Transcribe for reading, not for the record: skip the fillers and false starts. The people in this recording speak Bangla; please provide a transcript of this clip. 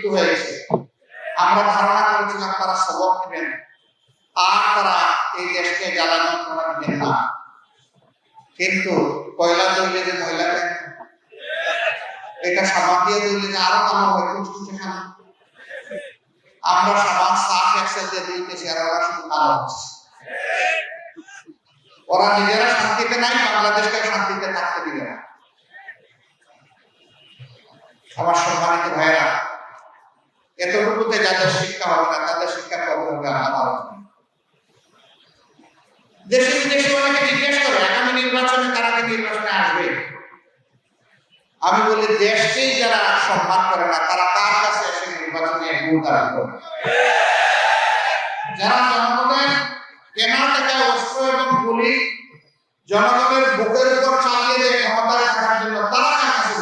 মৃত্যু হয়েছে। আমরা ধারণা করেছিলাম তারা সবক নেবেন আর তারা এই দেশকে জ্বালা যন্ত্রণা দিবেন না, কিন্তু কয়লা জ্বললে যে ময়লা দেন, এটা সাবান দিয়ে ধুইলে যে আরো কালো হয় কুচকুচে খান। আমরা সাবান সার্ফ এক্সেল দিয়ে ধুইতেছি আর ওরা শুধু কালো হচ্ছে। ওরা নিজেরা শান্তিতে নাই, বাংলাদেশকে শান্তিতে থাকতে দিবে না। আমার সম্মানিত ভাইয়েরা, এতটুকুতে যাদের শিক্ষা হবে না তাদের শিক্ষা কবে হবে আমার দেশে বিদেশে অনেকে জিজ্ঞেস করে আগামী নির্বাচনে কারা নির্বাচনে আসবে। আমি বলি দেশকেই যারা সম্মান করে না তারা কার কাছে এসে নির্বাচনে ভোট দাঁড়ান করবে? যারা জনগণের কেনা টাকায় অস্ত্র এবং গুলি জনগণের বুকের উপর চালিয়ে দিয়ে ক্ষমতায় থাকার জন্য তারা কার কাছে